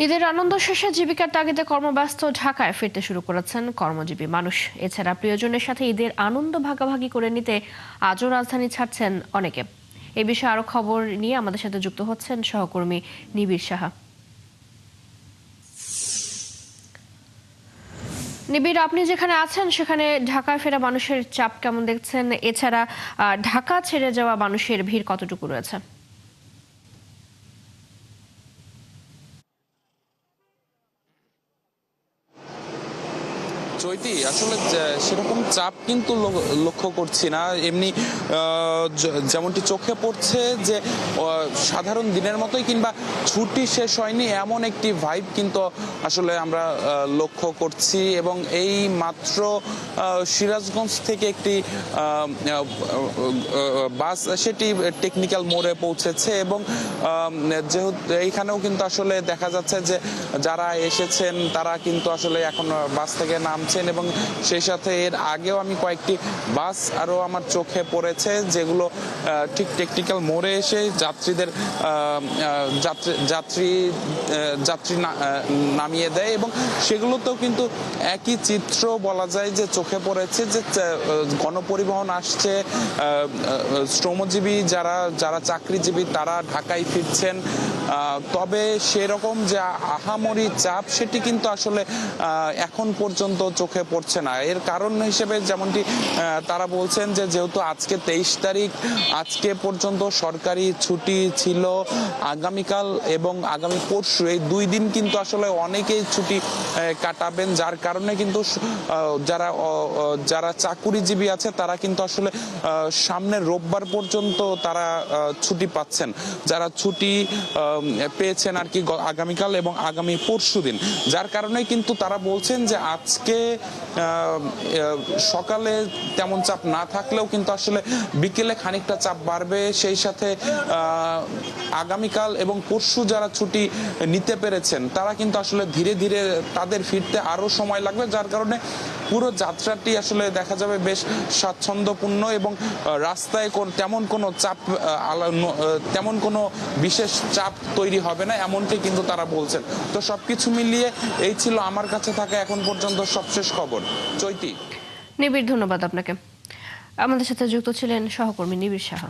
ঈদের আনন্দ শেষে জীবিকার তাগিদে কর্মব্যস্ত ঢাকায় ফিরতে শুরু করেছেন কর্মজীবী মানুষ। এছাড়া প্রিয়জনের সাথে ঈদের আনন্দ ভাগাভাগি করে নিতে আজও রাজধানী ছাড়ছেন অনেকে। এ বিষয়ে আরো খবর নিয়ে আমাদের সাথে যুক্ত হচ্ছেন সহকর্মী নিবিড় সাহা। নিবিড়, আপনি যেখানে আছেন সেখানে ঢাকায় ফেরা মানুষের চাপ কেমন দেখছেন? এছাড়া ঢাকা ছেড়ে যাওয়া মানুষের ভিড় কতটুকু রয়েছে? চৈতি আসলে সেরকম চাপ কিন্তু লক্ষ্য করছি না। এমনি যেমনটি চোখে পড়ছে যে সাধারণ দিনের মতোই কিংবা ছুটি শেষ হয়নি এমন একটি ভাইব কিন্তু আসলে আমরা লক্ষ্য করছি। এবং এই মাত্র সিরাজগঞ্জ থেকে একটি বাস সেটি টেকনিক্যাল মোড়ে পৌঁছেছে এবং যেহেতু এইখানেও কিন্তু আসলে দেখা যাচ্ছে যে যারা এসেছেন তারা কিন্তু আসলে এখন বাস থেকে নামছেন এবং সেই সাথে এর আগেও আমি কয়েকটি বাস আরো আমার চোখে পড়েছে যেগুলো ঠিক টেকনিক্যাল মোড়ে এসে যাত্রীদের যাত্রী নামিয়ে দেয় এবং সেগুলোতেও কিন্তু একই চিত্র বলা যায় যে চোখে পড়েছে যে গণপরিবহন আসছে, শ্রমজীবী যারা চাকরিজীবী তারা ঢাকায় ফিরছেন। তবে সেরকম যে আহামরি চাপ সেটি কিন্তু আসলে এখন পর্যন্ত চোখে পড়ছে না। এর কারণ হিসেবে যেমনটি তারা বলছেন যে যেহেতু আজকে 23 তারিখ, আজকে পর্যন্ত সরকারি ছুটি ছিল, আগামীকাল এবং আগামী পরশু এই 2 দিন কিন্তু আসলে অনেকেই ছুটি কাটাবেন, যার কারণে কিন্তু যারা চাকুরিজীবী আছে তারা কিন্তু আসলে সামনের রোববার পর্যন্ত তারা ছুটি পাচ্ছেন, যারা ছুটি পেয়েছেন আর কি আগামীকাল এবং আগামী পরশু দিন। যার কারণে কিন্তু তারা বলছেন যে আজকে সকালে তেমন চাপ না থাকলেও কিন্তু আসলে বিকেলে খানিকটা চাপ বাড়বে। সেই সাথে আগামীকাল এবং পরশু যারা ছুটি নিতে পেরেছেন তারা কিন্তু আসলে ধীরে ধীরে তাদের ফিরতে আরো সময় লাগবে, যার কারণে পুরো যাত্রাটি আসলে দেখা যাবে বেশ স্বাচ্ছন্দ্যপূর্ণ এবং রাস্তায় তেমন কোনো বিশেষ চাপ তৈরি হবে না এমনটি কিন্তু তারা বলছেন। তো সবকিছু মিলিয়ে এই ছিল আমার কাছে থাকা এখন পর্যন্ত সবশেষ খবর। চৈতি। নিবিড়, ধন্যবাদ আপনাকে। আমাদের সাথে যুক্ত ছিলেন সহকর্মী নিবিড় সাহা।